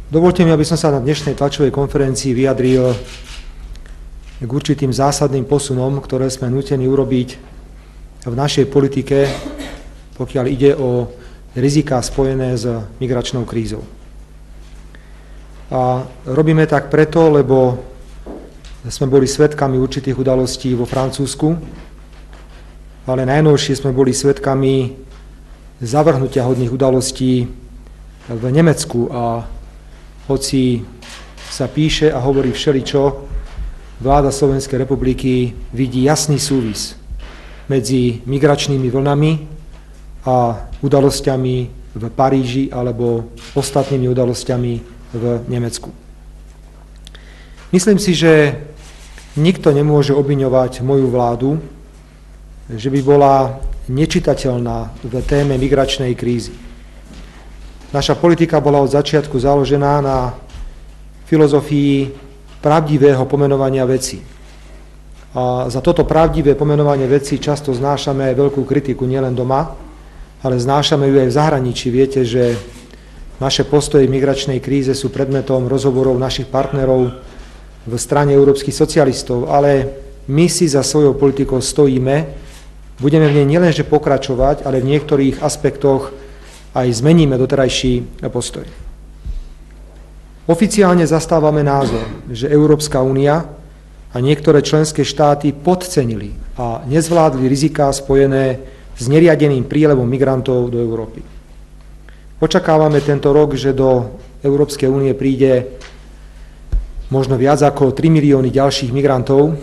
Dovoľte mi, aby som sa na dnešnej tlačovej konferencii vyjadril k určitým zásadným posunom, ktoré sme nútení urobiť v našej politike, pokiaľ ide o riziká spojené s migračnou krízou. A robíme tak preto, lebo sme boli svedkami určitých udalostí vo Francúzsku, ale najnovšie sme boli svedkami zavrhnutia hodných udalostí v Nemecku a hoci sa píše a hovorí všeličo, vláda Slovenskej republiky vidí jasný súvis medzi migračnými vlnami a udalosťami v Paríži alebo ostatnými udalosťami v Nemecku. Myslím si, že nikto nemôže obviňovať moju vládu, že by bola nečitateľná v téme migračnej krízy. Naša politika bola od začiatku založená na filozofii pravdivého pomenovania vecí. A za toto pravdivé pomenovanie vecí často znášame veľkú kritiku nielen doma, ale znášame ju aj v zahraničí. Viete, že naše postoje v migračnej kríze sú predmetom rozhovorov našich partnerov v strane európskych socialistov, ale my si za svojou politikou stojíme, budeme v nej nielenže pokračovať, ale v niektorých aspektoch aj zmeníme doterajší postoj. Oficiálne zastávame názor, že Európska únia a niektoré členské štáty podcenili a nezvládli riziká spojené s neriadeným prílevom migrantov do Európy. Očakávame tento rok, že do Európskej únie príde možno viac ako 3 milióny ďalších migrantov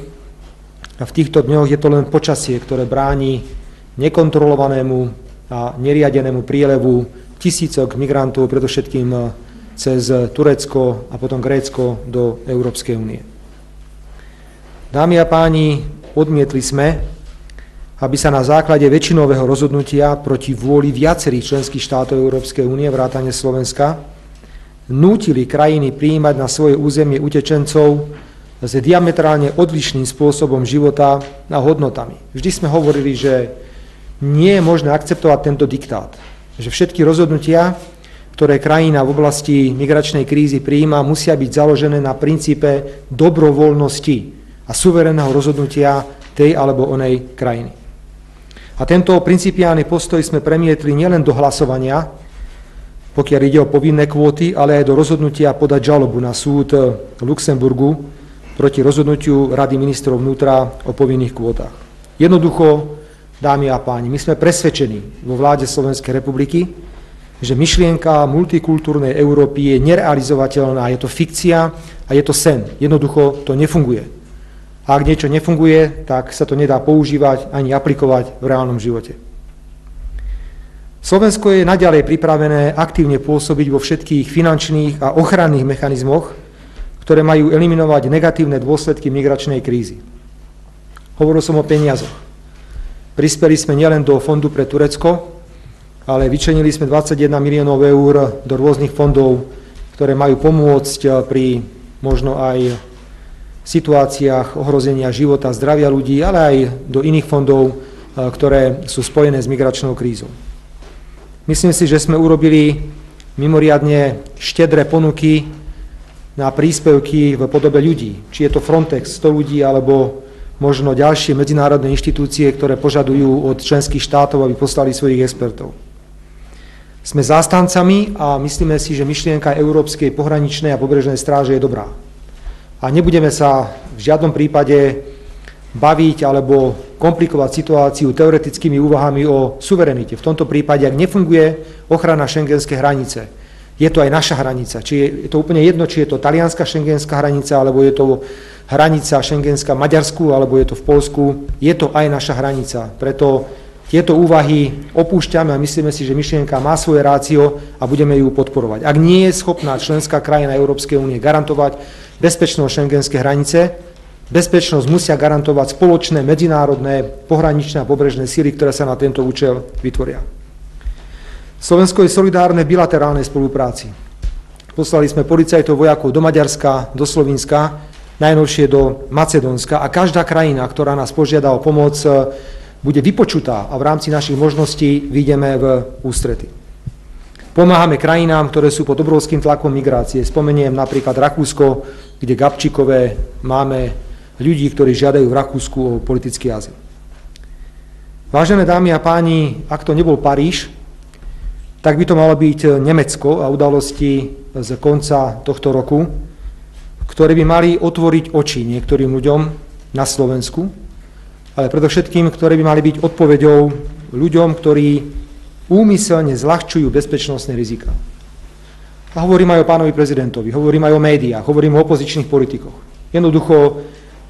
a v týchto dňoch je to len počasie, ktoré bráni nekontrolovanému a neriadenému prílevu tisícok migrantov, predovšetkým cez Turecko a potom Grécko do Európskej únie. Dámy a páni, odmietli sme, aby sa na základe väčšinového rozhodnutia proti vôli viacerých členských štátov Európskej únie, vrátane Slovenska, nútili krajiny prijímať na svoje územie utečencov s diametrálne odlišným spôsobom života a hodnotami. Vždy sme hovorili, že nie je možné akceptovať tento diktát, že všetky rozhodnutia, ktoré krajina v oblasti migračnej krízy prijíma, musia byť založené na princípe dobrovoľnosti a suverénneho rozhodnutia tej alebo onej krajiny. A tento principiálny postoj sme premietli nielen do hlasovania, pokiaľ ide o povinné kvóty, ale aj do rozhodnutia podať žalobu na súd v Luxemburgu proti rozhodnutiu Rady ministrov vnútra o povinných kvótach. Jednoducho, dámy a páni, my sme presvedčení vo vláde Slovenskej republiky, že myšlienka multikultúrnej Európy je nerealizovateľná, je to fikcia a je to sen. Jednoducho to nefunguje. A ak niečo nefunguje, tak sa to nedá používať ani aplikovať v reálnom živote. Slovensko je naďalej pripravené aktívne pôsobiť vo všetkých finančných a ochranných mechanizmoch, ktoré majú eliminovať negatívne dôsledky migračnej krízy. Hovoril som o peniazoch. Prispeli sme nielen do fondu pre Turecko, ale vyčlenili sme 21 miliónov eur do rôznych fondov, ktoré majú pomôcť pri možno aj situáciách ohrozenia života, zdravia ľudí, ale aj do iných fondov, ktoré sú spojené s migračnou krízou. Myslím si, že sme urobili mimoriadne štedré ponuky na príspevky v podobe ľudí. Či je to Frontex, 100 ľudí, alebo možno ďalšie medzinárodné inštitúcie, ktoré požadujú od členských štátov, aby poslali svojich expertov. Sme zástancami a myslíme si, že myšlienka Európskej pohraničnej a pobrežnej stráže je dobrá. A nebudeme sa v žiadnom prípade baviť alebo komplikovať situáciu teoretickými úvahami o suverenite. V tomto prípade, ak nefunguje ochrana šengenskej hranice, je to aj naša hranica. Či je to úplne jedno, či je to talianska šengenská hranica, alebo je to hranica šengenská v Maďarsku, alebo je to v Poľsku, je to aj naša hranica. Preto tieto úvahy opúšťame a myslíme si, že myšlienka má svoje rácio a budeme ju podporovať. Ak nie je schopná členská krajina Európskej únie garantovať bezpečnosť šengenskej hranice, bezpečnosť musia garantovať spoločné medzinárodné pohraničné a pobrežné síly, ktoré sa na tento účel vytvoria. Slovensko je solidárne v bilaterálnej spolupráci. Poslali sme policajtov, vojakov do Maďarska, do Slovinska, najnovšie do Macedónska a každá krajina, ktorá nás požiada o pomoc, bude vypočutá a v rámci našich možností vyjdeme v ústrety. Pomáhame krajinám, ktoré sú pod obrovským tlakom migrácie. Spomeniem napríklad Rakúsko, kde Gabčíkové máme ľudí, ktorí žiadajú v Rakúsku o politický azyl. Vážené dámy a páni, ak to nebol Paríž, tak by to malo byť Nemecko a udalosti z konca tohto roku, ktoré by mali otvoriť oči niektorým ľuďom na Slovensku, ale predovšetkým, ktoré by mali byť odpoveďou ľuďom, ktorí úmyselne zľahčujú bezpečnostné rizika. A hovorím aj o pánovi prezidentovi, hovorím aj o médiách, hovorím o opozičných politikoch. Jednoducho,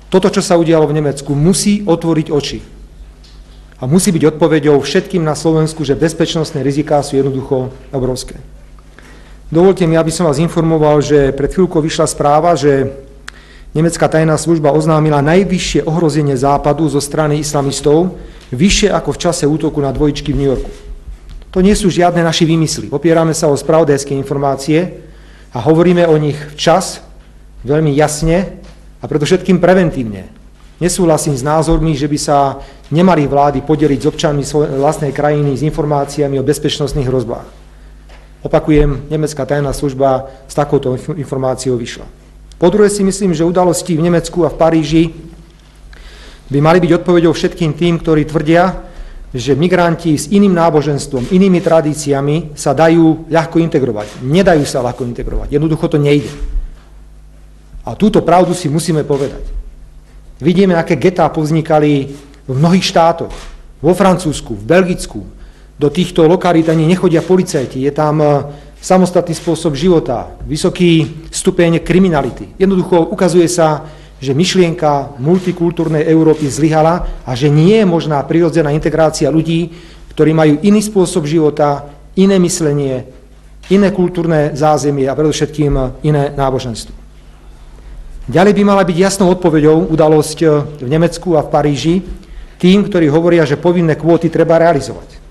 toto, čo sa udialo v Nemecku, musí otvoriť oči. A musí byť odpoveďou všetkým na Slovensku, že bezpečnostné riziká sú jednoducho obrovské. Dovolte mi, aby som vás informoval, že pred chvíľkou vyšla správa, že nemecká tajná služba oznámila najvyššie ohrozenie Západu zo strany islamistov, vyššie ako v čase útoku na dvojičky v New Yorku. To nie sú žiadne naše výmysly. Opierame sa o spravodajské informácie a hovoríme o nich včas, veľmi jasne a predovšetkým preventívne. Nesúhlasím s názormi, že by sa nemali vlády podeliť s občanmi vlastnej krajiny s informáciami o bezpečnostných hrozbách. Opakujem, nemecká tajná služba s takouto informáciou vyšla. Po druhé si myslím, že udalosti v Nemecku a v Paríži by mali byť odpoveďou všetkým tým, ktorí tvrdia, že migranti s iným náboženstvom, inými tradíciami sa dajú ľahko integrovať. Nedajú sa ľahko integrovať. Jednoducho to nejde. A túto pravdu si musíme povedať. Vidíme, aké getá povznikali v mnohých štátoch, vo Francúzsku, v Belgicku. Do týchto lokalít ani nechodia policajti, je tam samostatný spôsob života, vysoký stupeň kriminality. Jednoducho ukazuje sa, že myšlienka multikultúrnej Európy zlyhala a že nie je možná prirodzená integrácia ľudí, ktorí majú iný spôsob života, iné myslenie, iné kultúrne zázemie a predovšetkým iné náboženstvo. Ďalej by mala byť jasnou odpoveďou udalosť v Nemecku a v Paríži tým, ktorí hovoria, že povinné kvóty treba realizovať.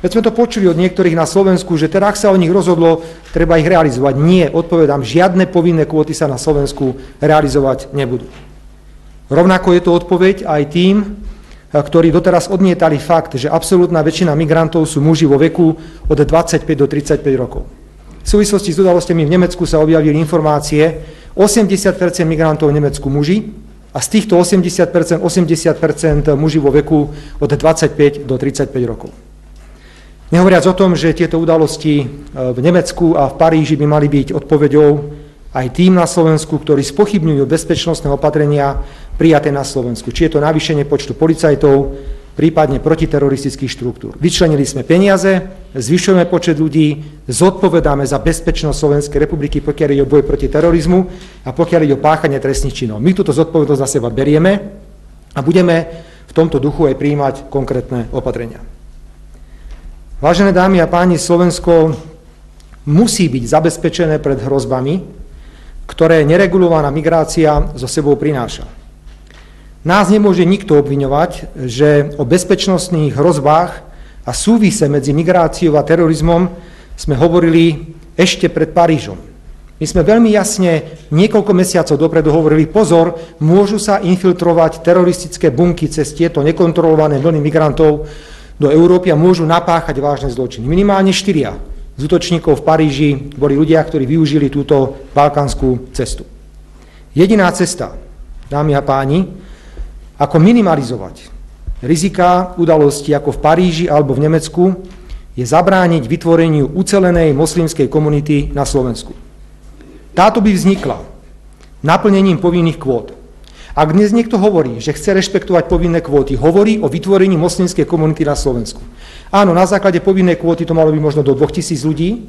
Veď sme to počuli od niektorých na Slovensku, že teda ak sa o nich rozhodlo, treba ich realizovať. Nie, odpovedám, žiadne povinné kvóty sa na Slovensku realizovať nebudú. Rovnako je to odpoveď aj tým, ktorí doteraz odmietali fakt, že absolútna väčšina migrantov sú muži vo veku od 25 do 35 rokov. V súvislosti s udalostiami v Nemecku sa objavili informácie, 80% migrantov v Nemecku muži a z týchto 80% muži vo veku od 25 do 35 rokov. Nehovoriac o tom, že tieto udalosti v Nemecku a v Paríži by mali byť odpoveďou aj tým na Slovensku, ktorí spochybňujú bezpečnostné opatrenia prijaté na Slovensku. Či je to navýšenie počtu policajtov, prípadne protiteroristických štruktúr. Vyčlenili sme peniaze, zvyšujeme počet ľudí, zodpovedáme za bezpečnosť Slovenskej republiky, pokiaľ ide o boj proti terorizmu a pokiaľ ide o páchanie trestných činov. My túto zodpovednosť na seba berieme a budeme v tomto duchu aj prijímať konkrétne opatrenia. Vážené dámy a páni, Slovensko musí byť zabezpečené pred hrozbami, ktoré neregulovaná migrácia so sebou prináša. Nás nemôže nikto obviňovať, že o bezpečnostných hrozbách a súvise medzi migráciou a terorizmom sme hovorili ešte pred Parížom. My sme veľmi jasne niekoľko mesiacov dopredu hovorili, pozor, môžu sa infiltrovať teroristické bunky cez tieto nekontrolované vlny migrantov do Európy a môžu napáchať vážne zločiny. Minimálne 4 z útočníkov v Paríži boli ľudia, ktorí využili túto balkánsku cestu. Jediná cesta, dámy a páni, ako minimalizovať riziká udalostí ako v Paríži alebo v Nemecku, je zabrániť vytvoreniu ucelenej moslimskej komunity na Slovensku. Táto by vznikla naplnením povinných kvót. Ak dnes niekto hovorí, že chce rešpektovať povinné kvóty, hovorí o vytvorení moslimskej komunity na Slovensku. Áno, na základe povinnej kvóty to malo byť možno do 2000 ľudí,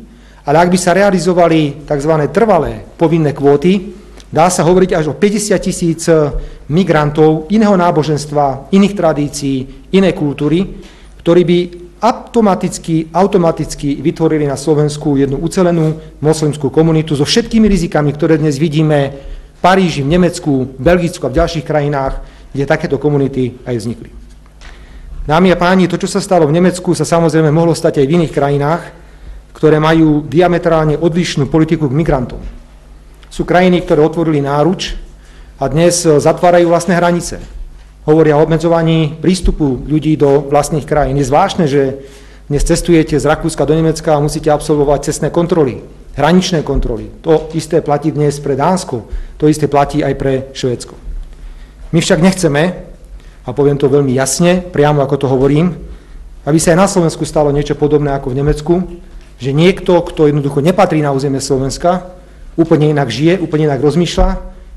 ale ak by sa realizovali tzv. Trvalé povinné kvóty, dá sa hovoriť až o 50 000 migrantov iného náboženstva, iných tradícií, inej kultúry, ktorí by automaticky vytvorili na Slovensku jednu ucelenú moslimskú komunitu so všetkými rizikami, ktoré dnes vidíme v Paríži, v Nemecku, v Belgicku a v ďalších krajinách, kde takéto komunity aj vznikli. Dámy a páni, to, čo sa stalo v Nemecku, sa samozrejme mohlo stať aj v iných krajinách, ktoré majú diametrálne odlišnú politiku k migrantom. Sú krajiny, ktoré otvorili náruč a dnes zatvárajú vlastné hranice. Hovoria o obmedzovaní prístupu ľudí do vlastných krajín. Je zvláštne, že Dnes cestujete z Rakúska do Nemecka a musíte absolvovať cestné kontroly, hraničné kontroly. To isté platí dnes pre Dánsko, to isté platí aj pre Švédsko. My však nechceme, a poviem to veľmi jasne, priamo ako to hovorím, aby sa aj na Slovensku stalo niečo podobné ako v Nemecku, že niekto, kto jednoducho nepatrí na územie Slovenska, úplne inak žije, úplne inak rozmýšľa,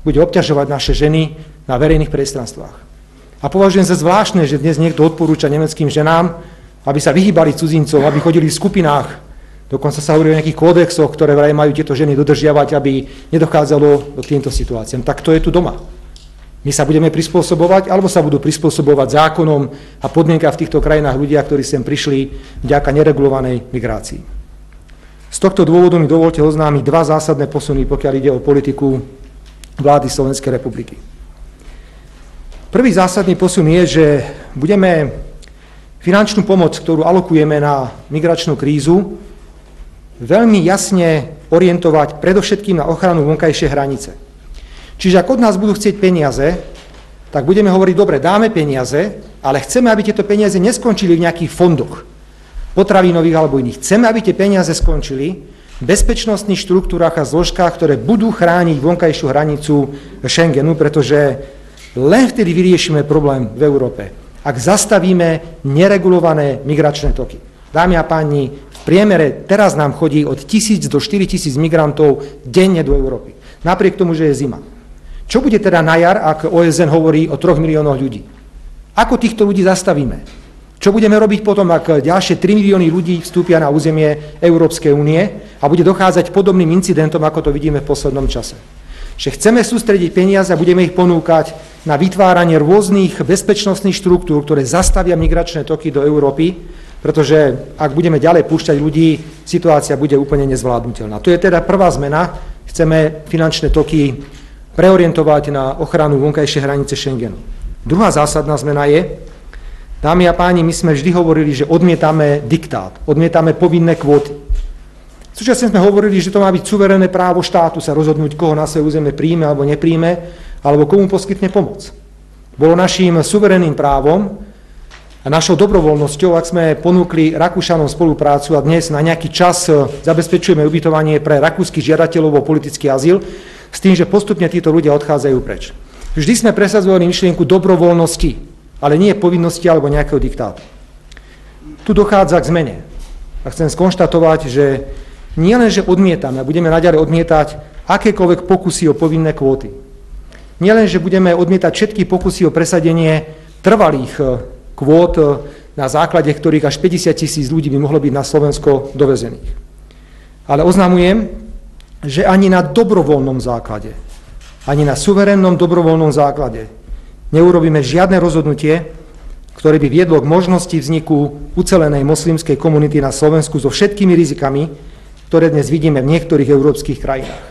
bude obťažovať naše ženy na verejných priestranstvách. A považujem za zvláštne, že dnes niekto odporúča nemeckým ženám, aby sa vyhýbali cudzincov, aby chodili v skupinách. Dokonca sa hovorí o nejakých kódexoch, ktoré vraj majú tieto ženy dodržiavať, aby nedochádzalo k týmto situáciám. Tak to je tu doma. My sa budeme prispôsobovať, alebo sa budú prispôsobovať zákonom a podmienkam v týchto krajinách ľudia, ktorí sem prišli vďaka neregulovanej migrácii. Z tohto dôvodu mi dovolte oznámiť dva zásadné posuny, pokiaľ ide o politiku vlády Slovenskej republiky. Prvý zásadný posun je, že budeme finančnú pomoc, ktorú alokujeme na migračnú krízu, veľmi jasne orientovať predovšetkým na ochranu vonkajšej hranice. Čiže ak od nás budú chcieť peniaze, tak budeme hovoriť, dobre, dáme peniaze, ale chceme, aby tieto peniaze neskončili v nejakých fondoch, potravinových alebo iných. Chceme, aby tie peniaze skončili v bezpečnostných štruktúrach a zložkách, ktoré budú chrániť vonkajšiu hranicu Schengenu, pretože len vtedy vyriešime problém v Európe, ak zastavíme neregulované migračné toky. Dámy a páni, v priemere teraz nám chodí od 1000 do 4000 migrantov denne do Európy, napriek tomu, že je zima. Čo bude teda na jar, ak OSN hovorí o 3 miliónoch ľudí? Ako týchto ľudí zastavíme? Čo budeme robiť potom, ak ďalšie 3 milióny ľudí vstúpia na územie Európskej únie a bude dochádzať podobným incidentom, ako to vidíme v poslednom čase? Že chceme sústrediť peniaze a budeme ich ponúkať na vytváranie rôznych bezpečnostných štruktúr, ktoré zastavia migračné toky do Európy, pretože ak budeme ďalej púšťať ľudí, situácia bude úplne nezvládnutelná. To je teda prvá zmena. Chceme finančné toky preorientovať na ochranu vonkajšej hranice Schengenu. Druhá zásadná zmena je, dámy a páni, my sme vždy hovorili, že odmietame diktát, odmietame povinné kvóty. Súčasne sme hovorili, že to má byť suverénne právo štátu sa rozhodnúť, koho na svoje územie príjme alebo nepríjme, alebo komu poskytne pomoc. Bolo naším suverénnym právom a našou dobrovoľnosťou, ak sme ponúkli Rakúšanom spoluprácu a dnes na nejaký čas zabezpečujeme ubytovanie pre rakúskych žiadateľov o politický azyl, s tým, že postupne títo ľudia odchádzajú preč. Vždy sme presadzovali myšlienku dobrovoľnosti, ale nie povinnosti alebo nejakého diktátu. Tu dochádza k zmene. A chcem skonštatovať, že nie len, že odmietame a budeme naďalej odmietať akékoľvek pokusy o povinné kvóty. Nie len, že budeme odmietať všetky pokusy o presadenie trvalých kvót, na základe ktorých až 50 000 ľudí by mohlo byť na Slovensko dovezených. Ale oznamujem, že ani na dobrovoľnom základe, ani na suverénnom dobrovoľnom základe neurobíme žiadne rozhodnutie, ktoré by viedlo k možnosti vzniku ucelenej moslimskej komunity na Slovensku so všetkými rizikami, ktoré dnes vidíme v niektorých európskych krajinách.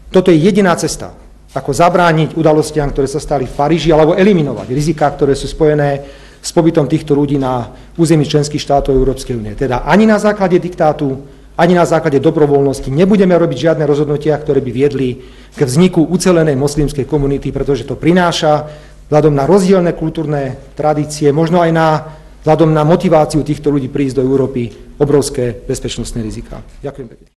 Toto je jediná cesta, ako zabrániť udalostiam, ktoré sa stali v Paríži, alebo eliminovať riziká, ktoré sú spojené s pobytom týchto ľudí na území členských štátov Európskej únie. Teda ani na základe diktátu, ani na základe dobrovoľnosti nebudeme robiť žiadne rozhodnutia, ktoré by viedli k vzniku ucelenej moslimskej komunity, pretože to prináša vzhľadom na rozdielne kultúrne tradície, možno aj vzhľadom na motiváciu týchto ľudí prísť do Európy obrovské bezpečnostné riziká. Ďakujem pekne.